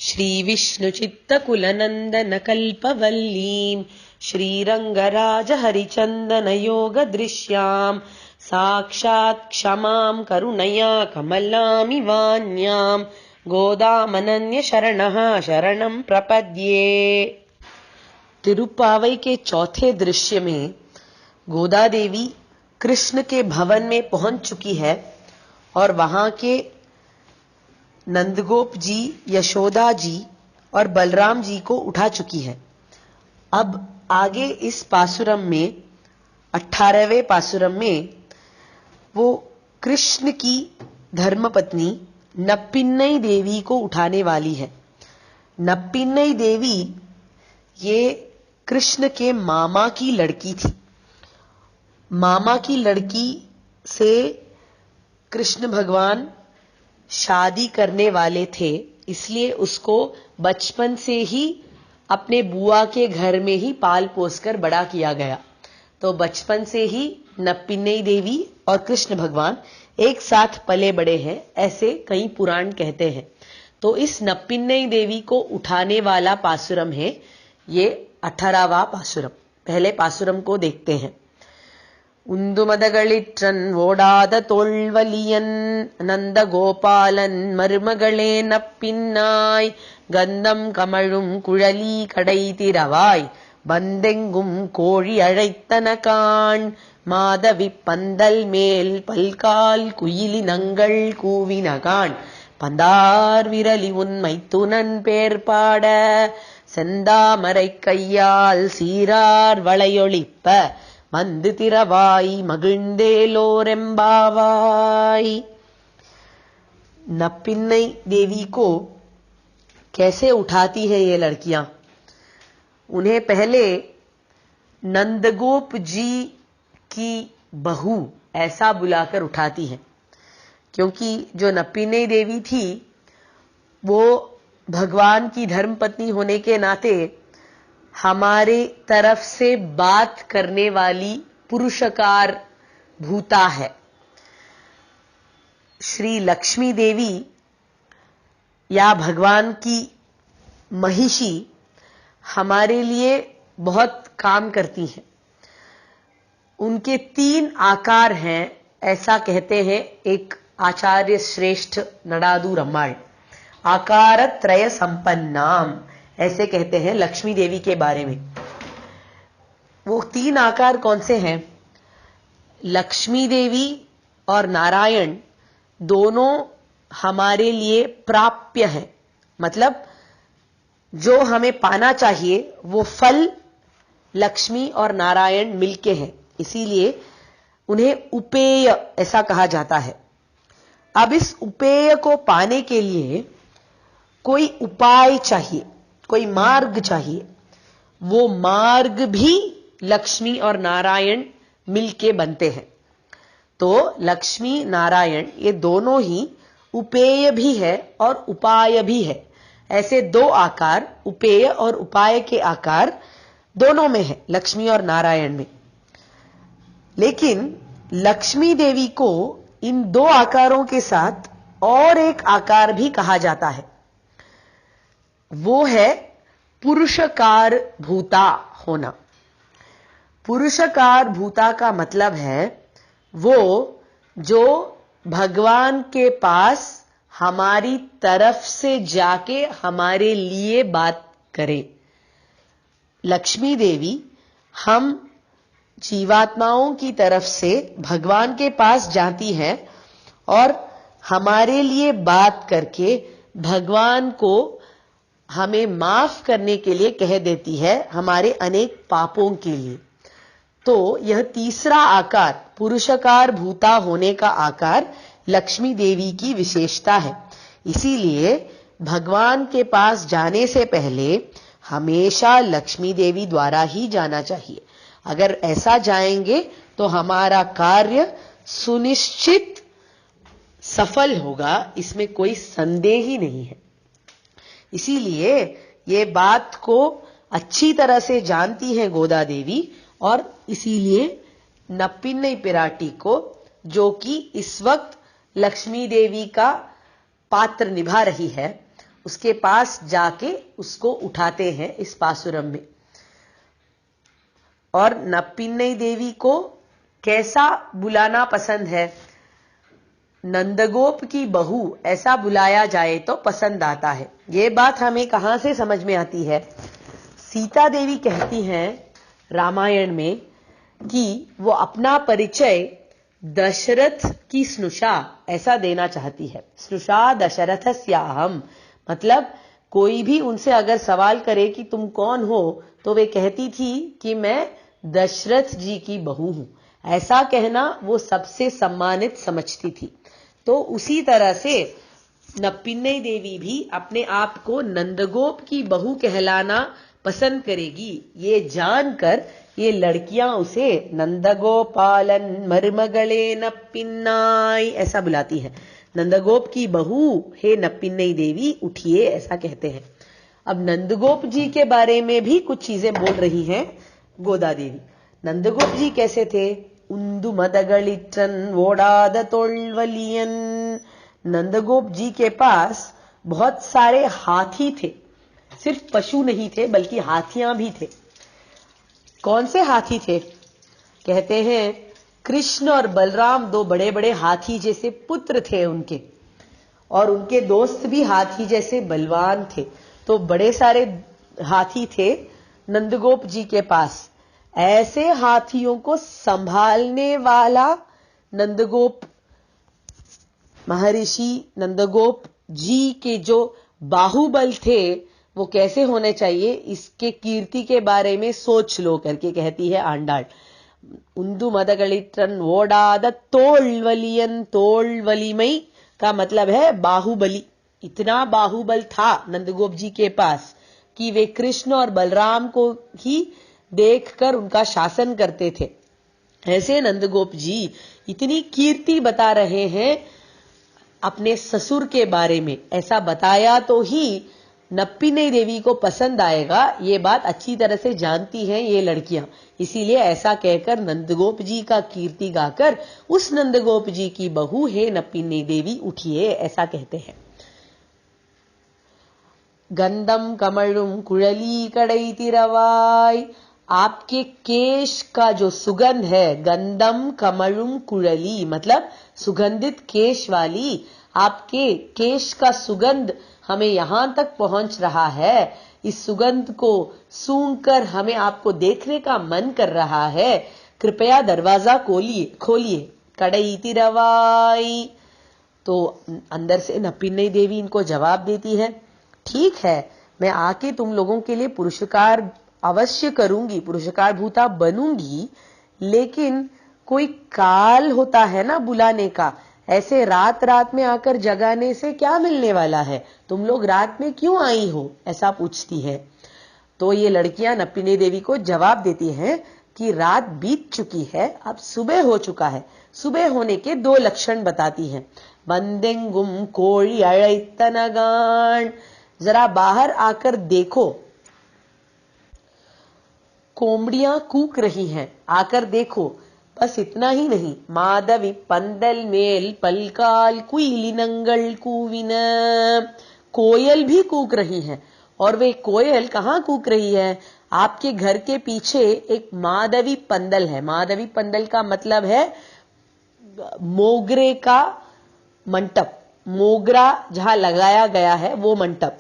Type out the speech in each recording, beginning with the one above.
श्रीविष्णुचित्तकुलनन्दनकल्पवल्लीं श्रीरङ्गराजहरिचन्दनयोगदृश्यां साक्षात् क्षमां करुणया कमलामिवान्यां गोदामनन्यशरणः शरणं प्रपद्ये। तिरुप्पावई के चौथे दृश्य में गोदा देवी कृष्ण के भवन में पहुंच चुकी है और वहां के नंदगोप जी, यशोदा जी और बलराम जी को उठा चुकी है। अब आगे इस पासुरम में 18वें पासुरम में वो कृष्ण की धर्मपत्नी नप्पिन्नई देवी को उठाने वाली है। नप्पिन्नई देवी ये कृष्ण के मामा की लड़की थी। मामा की लड़की से कृष्ण भगवान शादी करने वाले थे, इसलिए उसको बचपन से ही अपने बुआ के घर में ही पाल पोस कर बड़ा किया गया। तो बचपन से ही नप्पिन्नई देवी और कृष्ण भगवान एक साथ पले बड़े हैं, ऐसे कई पुराण कहते हैं। तो इस नप्पिन्नई देवी को उठाने वाला पासुरम है ये 18वां पासुरम। पहले पासुरम को देखते हैं। उन्दुमदगलिट्रन ओडाद तोल्वलियन नंदगोपालन मर्मगळे नप्पिन्नाय गंधम कमழும் குழலி கடைதிரவாய் பந்தெங்கும் கோழி அழைத்தன காண் மாதவி பந்தல் மேல் பல்கால் குயிலினங்கள் கூவின காண் பந்தார் விரலி உன்மை துணன் பேர் பாட செந்தாமரை கையால் சீரார் வளையொளிப்ப मंद तिरवाई मगिंदेलोरेम्बावाई। नप्पिन्नई देवी को कैसे उठाती है ये लड़कियां? उन्हें पहले नंदगोप जी की बहू ऐसा बुलाकर उठाती है, क्योंकि जो नप्पिन्नई देवी थी वो भगवान की धर्मपत्नी होने के नाते हमारे तरफ से बात करने वाली पुरुषकार भूता है। श्री लक्ष्मी देवी या भगवान की महिषी हमारे लिए बहुत काम करती हैं। उनके 3 आकार हैं, ऐसा कहते हैं एक आचार्य श्रेष्ठ नडादू रम्माल। आकार त्रय संपन्नाम ऐसे कहते हैं लक्ष्मी देवी के बारे में। वो 3 आकार कौन से हैं? लक्ष्मी देवी और नारायण दोनों हमारे लिए प्राप्य हैं, मतलब जो हमें पाना चाहिए वो फल लक्ष्मी और नारायण मिलके हैं, इसीलिए उन्हें उपेय ऐसा कहा जाता है। अब इस उपेय को पाने के लिए कोई उपाय चाहिए, कोई मार्ग चाहिए। वो मार्ग भी लक्ष्मी और नारायण मिलके बनते हैं। तो लक्ष्मी नारायण ये दोनों ही उपेय भी है और उपाय भी है। ऐसे 2 आकार, उपेय और उपाय के आकार दोनों में है, लक्ष्मी और नारायण में। लेकिन लक्ष्मी देवी को इन 2 आकारों के साथ और एक आकार भी कहा जाता है, वो है पुरुषकार भूता होना। पुरुषकार भूता का मतलब है वो जो भगवान के पास हमारी तरफ से जाके हमारे लिए बात करे। लक्ष्मी देवी हम जीवात्माओं की तरफ से भगवान के पास जाती हैं और हमारे लिए बात करके भगवान को हमें माफ करने के लिए कह देती है, हमारे अनेक पापों के लिए। तो यह तीसरा आकार, पुरुषकार भूता होने का आकार लक्ष्मी देवी की विशेषता है। इसीलिए भगवान के पास जाने से पहले हमेशा लक्ष्मी देवी द्वारा ही जाना चाहिए। अगर ऐसा जाएंगे तो हमारा कार्य सुनिश्चित सफल होगा, इसमें कोई संदेह ही नहीं है। इसीलिए ये बात को अच्छी तरह से जानती है गोदा देवी और इसीलिए नप्पिन्नई पिराटी को, जो कि इस वक्त लक्ष्मी देवी का पात्र निभा रही है, उसके पास जाके उसको उठाते हैं इस पासुरम में। और नप्पिन्नई देवी को कैसा बुलाना पसंद है? नंदगोप की बहू ऐसा बुलाया जाए तो पसंद आता है। ये बात हमें कहां से समझ में आती है? सीता देवी कहती हैं रामायण में कि वो अपना परिचय दशरथ की स्नुषा ऐसा देना चाहती है। स्नुषा दशरथस्याहम्, मतलब कोई भी उनसे अगर सवाल करे कि तुम कौन हो, तो वे कहती थी कि मैं दशरथ जी की बहू हूं। ऐसा कहना वो सबसे सम्मानित समझती थी। तो उसी तरह से नप्पिन्नई देवी भी अपने आप को नंदगोप की बहू कहलाना पसंद करेगी। ये जानकर ये लड़कियां उसे नंदगोपालन मर्मगले नप्पिन्नाई ऐसा बुलाती है। नंदगोप की बहू, हे नप्पिन्नई देवी उठिए, ऐसा कहते हैं। अब नंदगोप जी के बारे में भी कुछ चीजें बोल रही हैं गोदा देवी। नंदगोप जी कैसे थे? उंदु मदगलिट्रन ओडाद तोल्वलियन। नंदगोप जी के पास बहुत सारे हाथी थे। सिर्फ पशु नहीं थे बल्कि हाथियां भी थे। कौन से हाथी थे? कहते हैं कृष्ण और बलराम दो बड़े बड़े हाथी जैसे पुत्र थे उनके, और उनके दोस्त भी हाथी जैसे बलवान थे। तो बड़े सारे हाथी थे नंदगोप जी के पास। ऐसे हाथियों को संभालने वाला नंदगोप महर्षि, नंदगोप जी के जो बाहुबल थे वो कैसे होने चाहिए, इसके कीर्ति के बारे में सोच लो करके कहती है आंडाल। उंदु मदगलिट्रन ओडाद तोल्वलियन, तोल्वलिमई का मतलब है बाहुबली। इतना बाहुबल था नंदगोप जी के पास कि वे कृष्ण और बलराम को ही देखकर उनका शासन करते थे। ऐसे नंदगोप जी इतनी कीर्ति बता रहे हैं अपने ससुर के बारे में। ऐसा बताया तो ही नप्पिन्नई देवी को पसंद आएगा, ये बात अच्छी तरह से जानती हैं ये लड़कियां। इसीलिए ऐसा कहकर नंदगोप जी का कीर्ति गाकर उस नंदगोप जी की बहू हे नप्पिन्नई देवी उठिए, ऐसा कहते हैं। गंधम कमलुम कुழலி கடை திறவாய், आपके केश का जो सुगंध है, गंधम कमलुम कुழலி मतलब सुगंधित केश वाली, आपके केश का सुगंध हमें यहां तक पहुंच रहा है। इस सुगंध को सूंघकर हमें आपको देखने का मन कर रहा है। कृपया दरवाजा खोलिए। कड़ई तिरवाई। तो अंदर से नप्पिन्नई देवी इनको जवाब देती है, ठीक है, मैं आके तुम लोगों के लिए पुरस्कार अवश्य करूंगी, पुरस्कार भूता बनूंगी, लेकिन कोई काल होता है ना बुलाने का। ऐसे रात रात में आकर जगाने से क्या मिलने वाला है? तुम लोग रात में क्यों आई हो, ऐसा पूछती है। तो ये लड़कियां नप्पिन्नई देवी को जवाब देती हैं कि रात बीत चुकी है, अब सुबह हो चुका है। सुबह होने के दो लक्षण बताती हैं। बंदेंगुम कोळी अழைத்தனகான், जरा बाहर आकर देखो, कोंबड़ियां कूक रही हैं, आकर देखो। बस इतना ही नहीं, माधवी पंदल मेल पलकाल कुइलिनंगल कूविन, कोयल भी कूक रही हैं। और वे कोयल कहां कूक रही है? आपके घर के पीछे एक माधवी पंदल है। माधवी पंदल का मतलब है मोगरे का मंटप, मोगरा जहां लगाया गया है वो मंटप।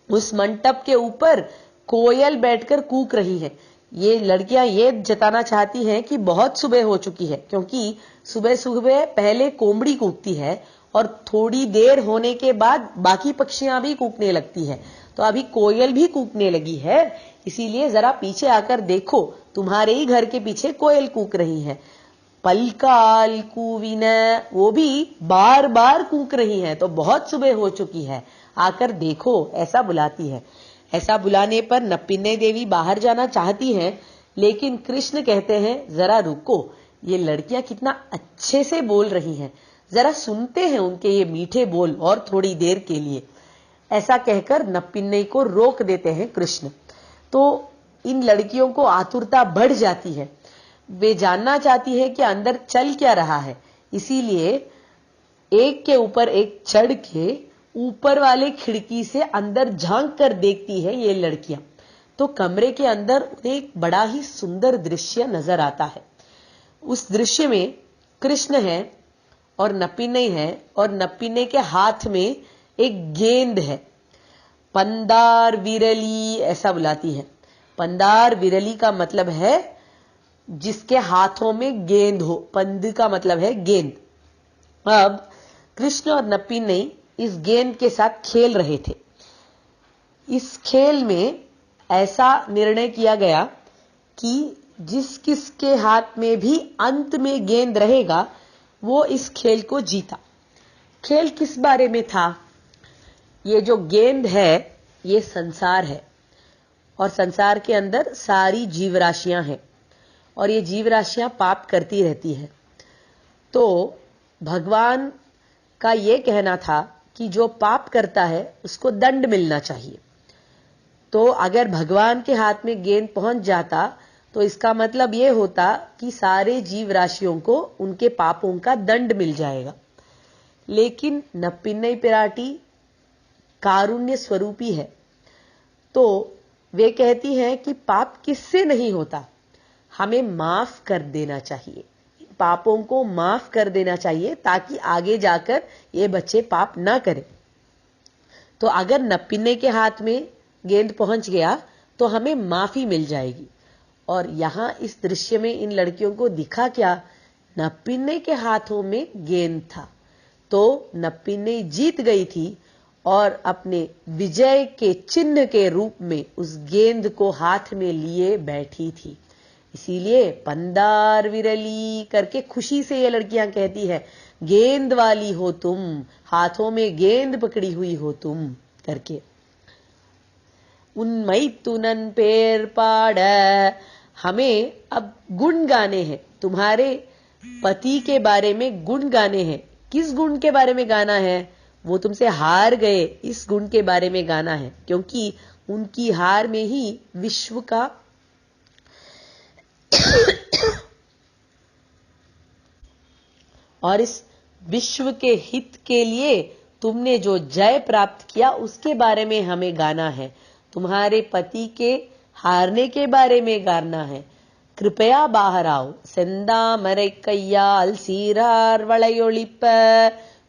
उस मंटप के ऊपर कोयल बैठकर कूक रही है। ये लड़कियां ये जताना चाहती हैं कि बहुत सुबह हो चुकी है, क्योंकि सुबह सुबह पहले कोंबड़ी कूकती है और थोड़ी देर होने के बाद बाकी पक्षियां भी कूकने लगती है। तो अभी कोयल भी कूकने लगी है, इसीलिए जरा पीछे आकर देखो, तुम्हारे ही घर के पीछे कोयल कूक रही है। पलकाल कूविन, वो भी बार बार कूक रही है, तो बहुत सुबह हो चुकी है, आकर देखो, ऐसा बुलाती है। ऐसा बुलाने पर नप्पिन्नई देवी बाहर जाना चाहती हैं, लेकिन कृष्ण कहते हैं जरा रुको, ये लड़कियां कितना अच्छे से बोल रही हैं, जरा सुनते हैं उनके ये मीठे बोल और थोड़ी देर के लिए। ऐसा कहकर नप्पिन्नई को रोक देते हैं कृष्ण। तो इन लड़कियों को आतुरता बढ़ जाती है, वे जानना चाहती है कि अंदर चल क्या रहा है। इसीलिए एक के ऊपर एक चढ़ के ऊपर वाले खिड़की से अंदर झांक कर देखती है ये लड़कियां। तो कमरे के अंदर उन्हें एक बड़ा ही सुंदर दृश्य नजर आता है। उस दृश्य में कृष्ण है और नपिन्नै है, और नपिन्नै के हाथ में एक गेंद है। पंदार विरली ऐसा बुलाती है। पंदार विरली का मतलब है जिसके हाथों में गेंद हो। पंद का मतलब है गेंद। अब कृष्ण और नपिन्नै इस गेंद के साथ खेल रहे थे। इस खेल में ऐसा निर्णय किया गया कि जिस किसके हाथ में भी अंत में गेंद रहेगा वो इस खेल को जीता। खेल किस बारे में था? ये जो गेंद है ये संसार है, और संसार के अंदर सारी जीवराशियां हैं, और ये जीवराशियां पाप करती रहती हैं। तो भगवान का ये कहना था कि जो पाप करता है उसको दंड मिलना चाहिए। तो अगर भगवान के हाथ में गेंद पहुंच जाता तो इसका मतलब यह होता कि सारे जीव राशियों को उनके पापों का दंड मिल जाएगा। लेकिन नपिन्नै पिराटी कारुण्य स्वरूपी है, तो वे कहती हैं कि पाप किससे नहीं होता, हमें माफ कर देना चाहिए, पापों को माफ कर देना चाहिए ताकि आगे जाकर ये बच्चे पाप ना करें। तो अगर नपिन्नै के हाथ में गेंद पहुंच गया तो हमें माफी मिल जाएगी। और यहां इस दृश्य में इन लड़कियों को दिखा क्या? नपिन्नै के हाथों में गेंद था, तो नपिन्नै जीत गई थी और अपने विजय के चिन्ह के रूप में उस गेंद को हाथ में लिए बैठी थी। इसीलिए पंदार विरली करके खुशी से ये लड़कियां कहती है, गेंद वाली हो तुम, हाथों में गेंद पकड़ी हुई हो तुम करके। उन्मई तुनन पेर पाड़, हमें अब गुण गाने हैं, तुम्हारे पति के बारे में गुण गाने हैं। किस गुण के बारे में गाना है? वो तुमसे हार गए इस गुण के बारे में गाना है, क्योंकि उनकी हार में ही विश्व का और इस विश्व के हित के लिए तुमने जो जय प्राप्त किया उसके बारे में हमें गाना है। तुम्हारे पति के हारने के बारे में गाना है। कृपया बाहर आओ, सेंदामरै कैयाल सीरार वளையொளிப்ப,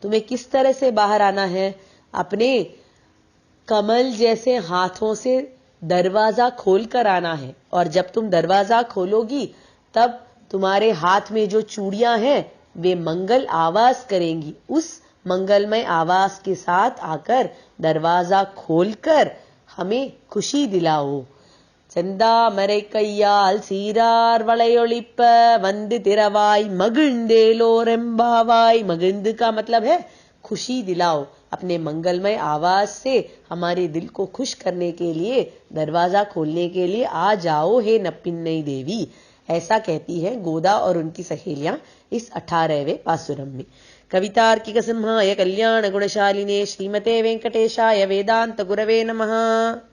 तुम्हें किस तरह से बाहर आना है? अपने कमल जैसे हाथों से दरवाजा खोलकर आना है। और जब तुम दरवाजा खोलोगी तब तुम्हारे हाथ में जो चूड़ियां हैं वे मंगल आवाज करेंगी। उस मंगलमय आवाज के साथ आकर दरवाजा खोलकर हमें खुशी दिलाओ। செந்தாமரை கையால் சீரார் வளையொளிப்ப வந்து திறவாய் मगिंदेलोरेम्बावाई। मगिंद का मतलब है खुशी दिलाओ। अपने मंगलमय आवाज से हमारे दिल को खुश करने के लिए, दरवाजा खोलने के लिए आ जाओ हे नपिन्नै देवी। ऐसा कहती हैं गोदा और उनकी सहेलियां इस 18वें पासुरम में। कवितार्किक सिंहाय कल्याण गुणशालिने श्रीमते वेंकटेशाय वेदांत गुरवे नमः।